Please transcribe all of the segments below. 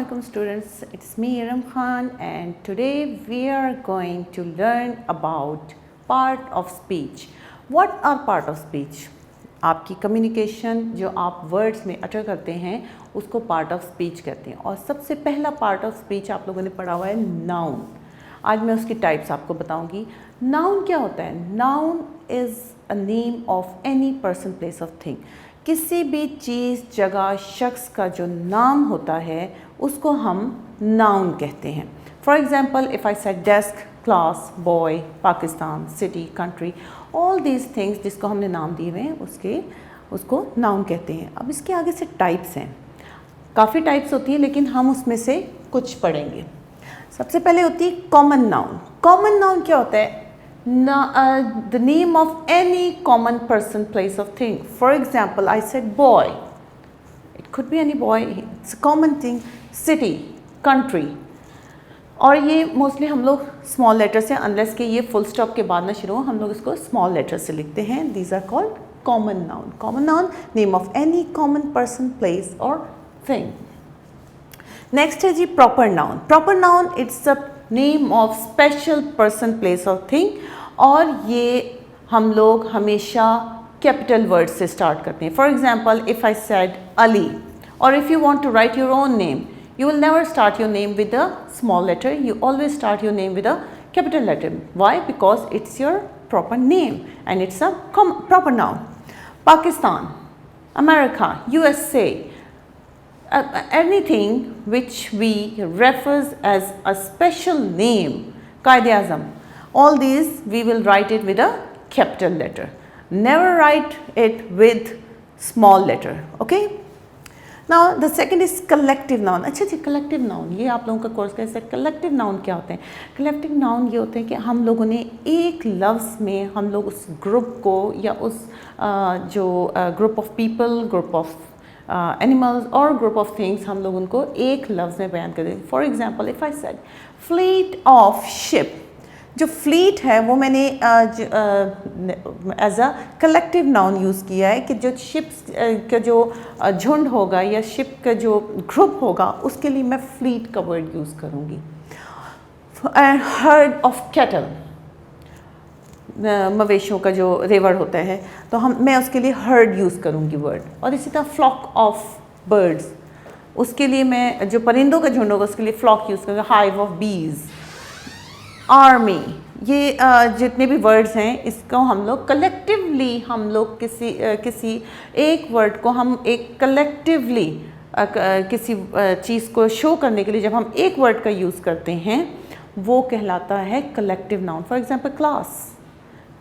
Assalamualaikum students, it's me Iram Khan and today we are going to learn about part of speech. What are part of speech? आपकी communication जो आप words में अटर करते हैं उसको part of speech कहते हैं और सबसे पहला पार्ट ऑफ स्पीच आप लोगों ने पढ़ा हुआ है नाउन। आज मैं उसकी टाइप्स आपको बताऊंगी। नाउन क्या होता है? Noun is a name of any person place of thing. किसी भी चीज़ जगह शख्स का जो नाम होता है उसको हम नाउन कहते हैं। For example if I said desk, class, boy, Pakistan, city, country, all these things जिसको हमने नाम दिए हुए हैं उसको नाउन कहते हैं। अब इसके आगे से टाइप्स हैं, काफ़ी टाइप्स होती हैं लेकिन हम उसमें से कुछ पढ़ेंगे। सबसे पहले होती है कॉमन नाउन। कॉमन नाउन क्या होता है? The name of any common person, place of thing. For example, I said boy. It could be any boy. It's a common thing. City, country. और ये मोस्टली हम लोग स्मॉल लेटर से, unless कि ये फुल स्टॉप के बाद ना शुरू हो, हम लोग इसको स्मॉल लेटर से लिखते हैं। These are called common noun. Common noun, name of any common person, place or thing. Next है जी proper noun. Proper noun, it's a name of special person, place or thing. और ये हम लोग हमेशा capital word से start करते हैं। For example if I said Ali, और if you want to write your own name, you will never start your name with a small letter, you always start your name with a capital letter. Why? Because it's your proper name and it's a proper noun. Pakistan, America, USA, anything which we refers as a special name, Qaid-e-Azam, all these we will write it with a capital letter. Never write it with small letter. Okay? Now the second is collective noun. अच्छा जी, collective noun ये आप लोगों का course कैसे? collective noun क्या होते हैं? collective noun ये होते हैं कि हम लोगों ने एक लफ्ज़ में हम लोग उस ग्रुप को या उस जो group of people, group of animals और ग्रुप ऑफ थिंग्स हम लोग उनको एक लफ्ज़ में बयान कर देते हैं। For example if I said fleet of ship, जो फ्लीट है वो मैंने as a collective noun use किया है कि जो शिप्स का जो झुंड होगा या शिप का जो ग्रुप होगा उसके लिए मैं फ्लीट का वर्ड यूज़ करूँगी। हर्ड ऑफ कैटल, मवेशियों का जो रेवड़ होता है तो मैं उसके लिए हर्ड यूज़ करूँगी वर्ड। और इसी तरह फ्लॉक ऑफ बर्ड्स, उसके लिए मैं जो परिंदों का झुंड होगा उसके लिए फ्लॉक यूज़ करूँगी। हाइव ऑफ बीज, आर्मी, ये जितने भी वर्ड्स हैं इसको हम लोग कलेक्टिवली हम लोग किसी एक वर्ड को हम एक कलेक्टिवली किसी चीज़ को शो करने के लिए जब हम एक वर्ड का यूज़ करते हैं वो कहलाता है collective noun. For example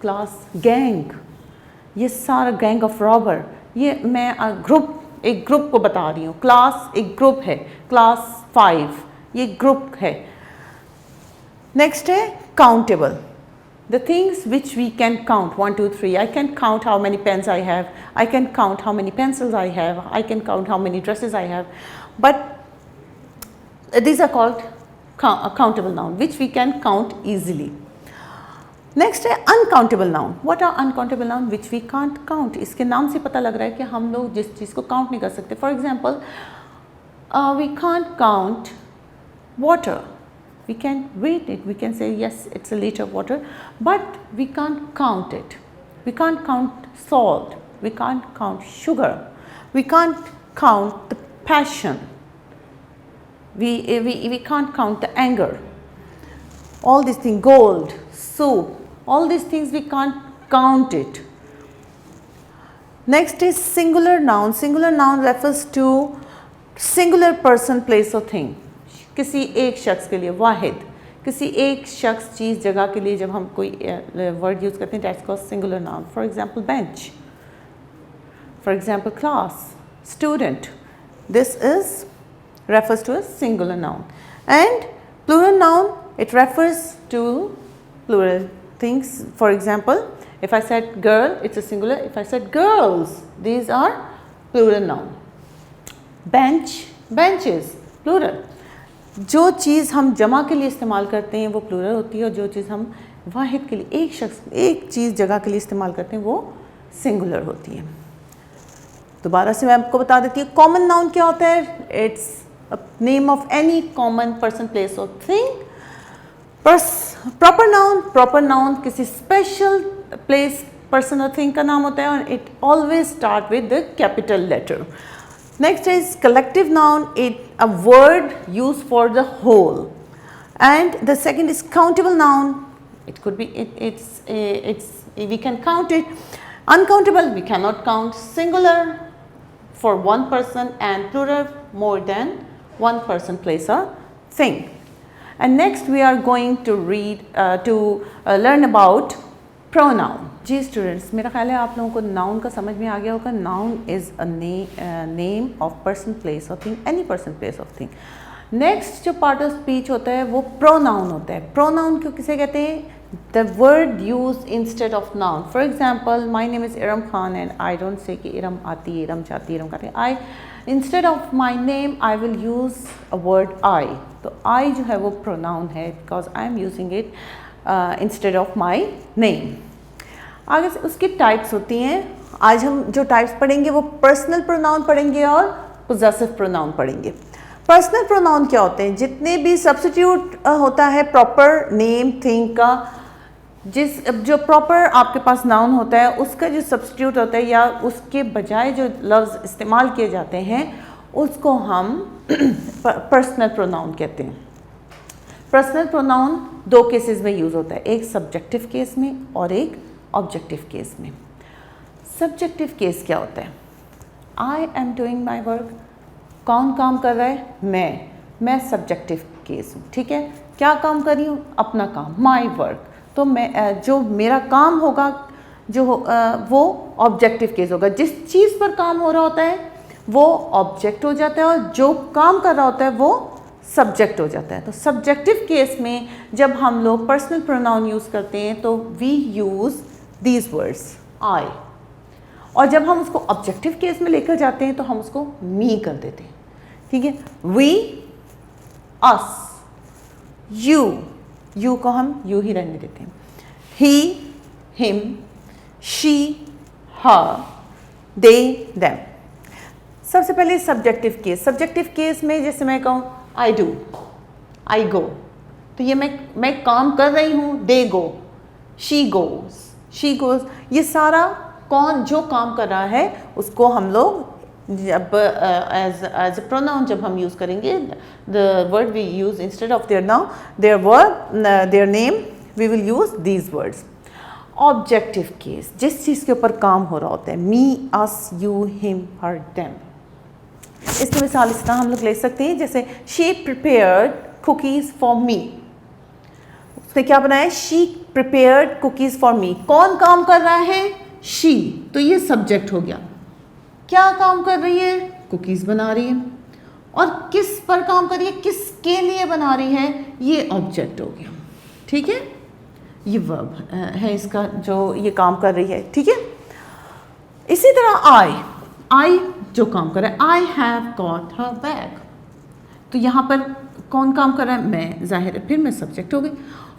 class, gang, ये सारा गैंग ऑफ रॉबर, ये मैं एक ग्रुप को बता रही हूँ। क्लास एक ग्रुप है, क्लास 5 ये ग्रुप है। नेक्स्ट है countable, the things which we can count 1 2 3। I can count how many pens I have, I can count how many pencils I have, I can count how many dresses I have, but these are called countable noun which we can count easily. Next है uncountable noun. What are uncountable noun which we can't count? इसके नाम से पता लग रहा है कि हम लोग जिस चीज़ को काउंट नहीं कर सकते। For example we can't count water, we can weight it, we can say yes it's a liter of water, but we can't count it. We can't count salt, we can't count sugar, we can't count the passion, we can't count the anger, all these things, gold, soup, all these things we can't count it. Next is singular noun. Singular noun refers to singular person, place or thing. किसी एक शख्स के लिए, वाहिद, किसी एक शख्स चीज़ जगह के लिए जब हम कोई वर्ड यूज़ करते हैं that's called singular noun. For example bench, for example class, student, this is refers to a singular noun. And plural noun, it refers to plural things. For example if I said girl it's a singular, if I said girls these are plural noun. Bench, benches, plural. जो चीज़ हम जमा के लिए इस्तेमाल करते हैं वो प्लूरल होती है और जो चीज़ हम वाहिद के लिए, एक शख्स, एक चीज़ जगह के लिए इस्तेमाल करते हैं वो सिंगुलर होती है। दोबारा से मैं आपको बता देती हूँ कॉमन नाउन क्या होता है। It's a name of any common person, place or thing. Proper noun किसी special place, person or thing का नाम होता है और it always start with the capital letter. Next is collective noun, it a word used for the whole. And the second is countable noun, it could be it's we can count it. Uncountable, we cannot count. Singular for one person and plural more than one person, place or thing. And next we are going to learn about pronoun. जी students, मेरा ख्याल है आप लोगों को noun का समझ में आ गया होगा. Noun is a name of person, place और thing, any person, place of thing. Next जो पार्ट ऑफ स्पीच होता है वो प्रोनाउन होता है. प्रोनाउन क्यों किसे कहते हैं? The word use instead of noun. For example, my name is Iram Khan and I don't say कि इरम आती, इरम चाहती, इरम खाती. I instead of my name I will use a word I. तो आई जो है वो प्रोनाउन है because I am using it instead of my name. आगे से उसकी टाइप्स होती हैं. आज हम जो टाइप्स पढ़ेंगे वो पर्सनल प्रोनाउन पढ़ेंगे और पोजेसिव प्रोनाउन पढ़ेंगे. पर्सनल प्रोनाउन क्या होते हैं? जितने भी सब्स्टिट्यूट होता है प्रॉपर नेम थिंग का, जो प्रॉपर आपके पास नाउन होता है उसका जो सब्स्टिट्यूट होता है या उसके बजाय जो लफ्ज़ इस्तेमाल किए जाते हैं उसको हम पर्सनल प्रोनाउन कहते हैं. पर्सनल प्रोनाउन दो केसेस में यूज़ होता है, एक सब्जेक्टिव केस में और एक ऑब्जेक्टिव केस में. सब्जेक्टिव केस क्या होता है? I am doing my work. कौन काम कर रहा है? मैं सब्जेक्टिव केस हूँ. ठीक है, क्या काम कर रही हूँ? अपना काम, माई वर्क. तो मैं जो मेरा काम होगा वो ऑब्जेक्टिव केस होगा. जिस चीज़ पर काम हो रहा होता है वो ऑब्जेक्ट हो जाता है और जो काम कर रहा होता है वो सब्जेक्ट हो जाता है. तो सब्जेक्टिव केस में जब हम लोग पर्सनल प्रोनाउन यूज़ करते हैं तो we use these words I, और जब हम उसको ऑब्जेक्टिव केस में लेकर जाते हैं तो हम उसको मी कर देते हैं. ठीक है, वी, अस, यू को हम यू ही रहने देते हैं. He, him, she, her, they, them. सबसे पहले सब्जेक्टिव केस. सब्जेक्टिव केस में जैसे मैं कहूँ आई डू, आई गो, तो ये मैं काम कर रही हूँ. दे गो, शी गोज़. ये सारा कौन जो काम कर रहा है उसको हम लोग जब एज अ प्रोनाउन जब हम यूज़ करेंगे, the word we use instead of their name we will use these words. Objective case, जिस चीज़ के ऊपर काम हो रहा होता है, me, us, you, him, her, them. इसमें मिसाल इस तरह हम लोग ले सकते हैं जैसे she prepared cookies for me. उसने क्या बनाया? She prepared cookies for me. कौन काम कर रहा है? शी. तो ये सब्जेक्ट हो गया. क्या काम कर रही है? कुकीज़ बना रही है. और किस पर काम कर रही है? किसके लिए बना रही है? ये ऑब्जेक्ट हो गया. ठीक है, ये वर्ब है इसका जो ये काम कर रही है. ठीक है, इसी तरह आई जो काम कर रहा है, I have got her bag. तो यहाँ पर कौन काम कर रहा है? मैं. जाहिर है फिर मैं सब्जेक्ट हो गई.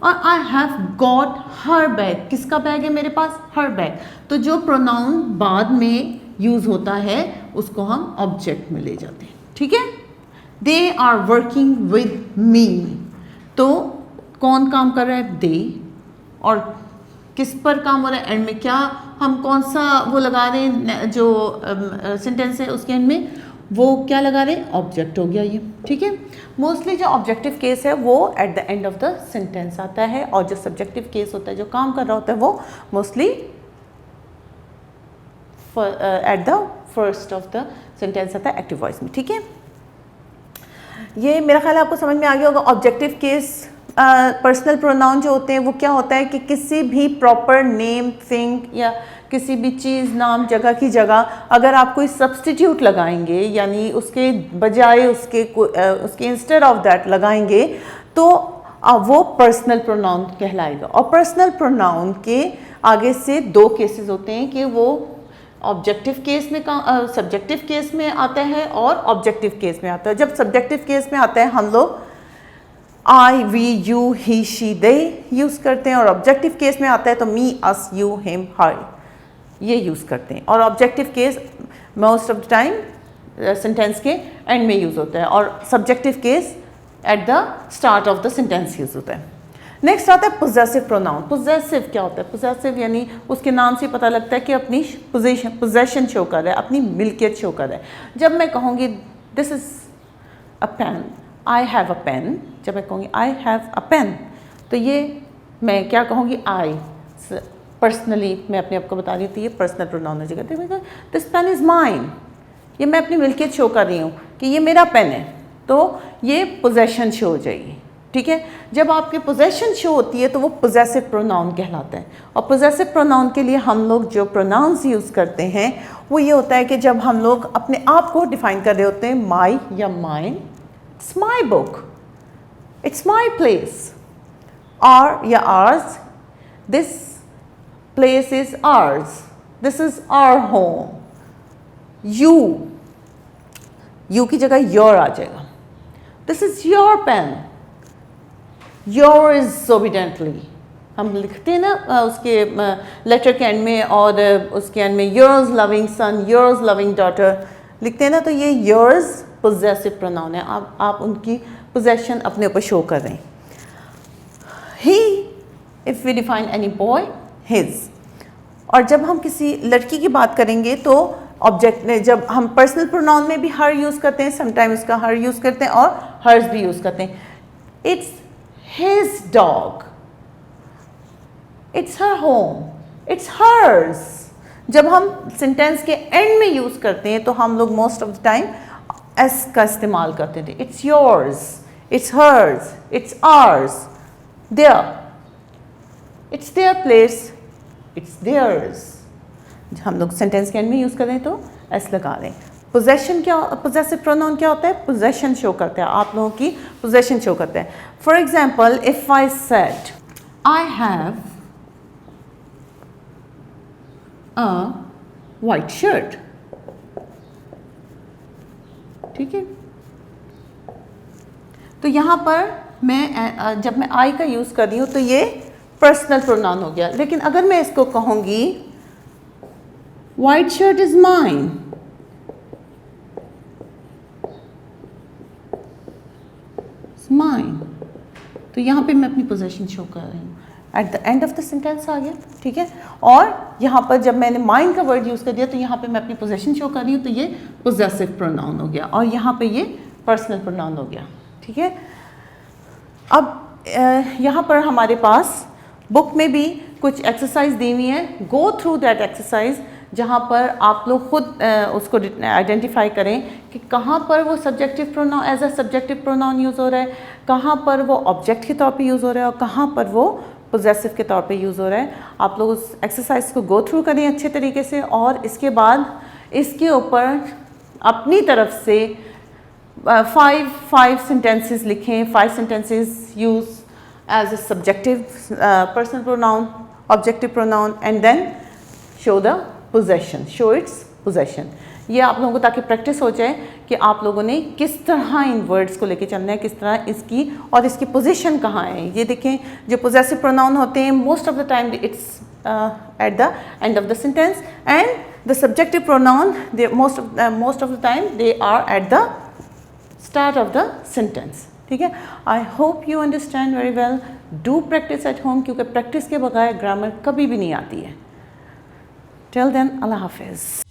और I have got her bag, किसका बैग है मेरे पास? हर बैग. तो जो प्रोनाउन बाद में यूज़ होता है उसको हम ऑब्जेक्ट में ले जाते हैं. ठीक है, they are working with me. तो कौन काम कर रहा है? दे. और किस पर काम हो रहा है? एंड में. क्या हम कौन सा वो लगा रहे हैं जो सेंटेंस है उसके एंड में, वो क्या लगा रहे हैं? ऑब्जेक्ट हो गया ये. ठीक है, मोस्टली जो ऑब्जेक्टिव केस है वो eight the end of the sentence आता है और जो सब्जेक्टिव केस होता है जो काम कर रहा होता है वो mostly at the first of the sentence आता है एक्टिव वॉइस में. ठीक है, ये मेरा ख्याल है आपको समझ में आ गया होगा. ऑब्जेक्टिव केस पर्सनल प्रोनाउन जो होते हैं वो क्या होता है कि किसी भी प्रॉपर नेम थिंग या किसी भी चीज़ नाम जगह की जगह अगर आप कोई सब्स्टिट्यूट लगाएंगे यानी उसके बजाय उसके इंस्टेड ऑफ दैट लगाएंगे तो वो पर्सनल प्रोनाउन कहलाएगा. और पर्सनल प्रोनाउन के आगे से दो केसेस होते हैं कि वो ऑब्जेक्टिव केस में सब्जेक्टिव केस में आता है और ऑब्जेक्टिव केस में आता है. जब सब्जेक्टिव केस में आता है हम लोग I, we, you, he, she, they use करते हैं और ऑब्जेक्टिव केस में आता है तो मी, अस, यू, हिम, हर ये यूज़ करते हैं. और objective case most of the time sentence के एंड में यूज़ होता है और subjective case at the start of the sentence use होता है। नेक्स्ट आता है पोजेसिव प्रोनाउन। पोजेसिव क्या होता है? पोजेसिव यानी उसके नाम से पता लगता है कि अपनी पोजेशन शो कर रहा है, अपनी मिल्कियत शो कर रहा है। जब मैं कहूँगी this is a pen, I have a pen, जब मैं कहूँगी आई हैव अ पेन, तो ये मैं क्या कहूँगी? आई पर्सनली मैं अपने आप को बता रही हूँ, तो ये पर्सनल प्रोनाउन हो जाएगा। दिस पेन इज़ माइन, ये मैं अपनी मिल्कियत शो कर रही हूँ कि ये मेरा पेन है, तो ये पोजेशन शो हो जाएगी। ठीक है, जब आपके पोजेशन शो होती है तो वो पोजेसिव प्रोनाउन कहलाता है। और पोजेसिव प्रोनाउन के लिए हम लोग जो प्रोनाउंस यूज़ करते हैं वो ये होता है कि जब हम लोग अपने आप को डिफाइन कर रहे होते हैं, माई या mine, it's my book, it's my place, our या ours, this place is ours, this is our home, you की जगह योर आ जाएगा, this is your pen, yours obediently। हम लिखते हैं ना उसके लेटर के एंड में और उसके एंड में yours loving son, yours loving daughter लिखते हैं ना, तो ये yours possessive pronoun है। आप उनकी possession अपने ऊपर शो कर रहे हैं। he, if we define any boy, his। और जब हम किसी लड़की की बात करेंगे तो ऑब्जेक्ट ने, जब हम पर्सनल प्रोनाउन में भी हर यूज़ करते हैं, समटाइम उसका हर यूज़ करते हैं और हर्स भी यूज़ करते हैं। It's his dog, it's her home, it's hers। जब हम सेंटेंस के एंड में यूज़ करते हैं तो हम लोग most of the time S का इस्तेमाल करते थे। It's yours, it's hers, it's ours, their, it's their place, it's theirs. हम लोग सेंटेंस के एंड में यूज़ कर रहे हैं तो एस लगा दें। पोजेशन क्या, पोजेसिव प्रोनाउन क्या होता है? पोजेशन शो करता है, आप लोगों की पोजेशन शो करता है। For example, if I said I have a white shirt, ठीक है, तो यहां पर मैं जब मैं आई का यूज़ कर रही हूँ तो ये पर्सनल प्रोनाउन हो गया। लेकिन अगर मैं इसको कहूँगी white shirt is mine, mine, तो यहाँ पे मैं अपनी पोजेशन शो कर रही हूँ। At the end of the sentence आ गया, ठीक है। और यहाँ पर जब मैंने माइन का वर्ड यूज़ कर दिया तो यहाँ पे मैं अपनी पोजेशन शो कर रही हूँ, तो ये पोजेसिव प्रोनाउन हो गया और यहाँ पे ये पर्सनल प्रोनाउन हो गया, ठीक है। अब यहाँ पर हमारे पास बुक में भी कुछ एक्सरसाइज दी हुई है। गो थ्रू दैट एक्सरसाइज, जहाँ पर आप लोग खुद उसको आइडेंटिफाई करें कि कहाँ पर वो subjective pronoun as a subjective pronoun use हो रहा है, कहाँ पर वो ऑब्जेक्ट के तौर पे यूज़ हो रहा है और कहाँ पर वो पोजेसिव के तौर पे यूज़ हो रहा है। आप लोग उस एक्सरसाइज को गो थ्रू करें अच्छे तरीके से और इसके बाद इसके ऊपर अपनी तरफ से 5 sentences लिखें। 5 sentences use as a subjective personal pronoun, objective pronoun and then show the possession, show its possession। ये आप लोगों को ताकि प्रैक्टिस हो जाए कि आप लोगों ने किस तरह इन वर्ड्स को लेके चलना है, किस तरह इसकी और इसकी पोजीशन कहाँ है। ये देखें, जो पोजेसिव प्रोनाउन होते हैं most of the time it's eight the end of the sentence and the subjective pronoun most of the time they are at the start of the sentence, ठीक है। I hope you understand very well. Do practice at home, क्योंकि practice के बगैर grammar कभी भी नहीं आती है। टिल देन, अल्लाह हाफिज़।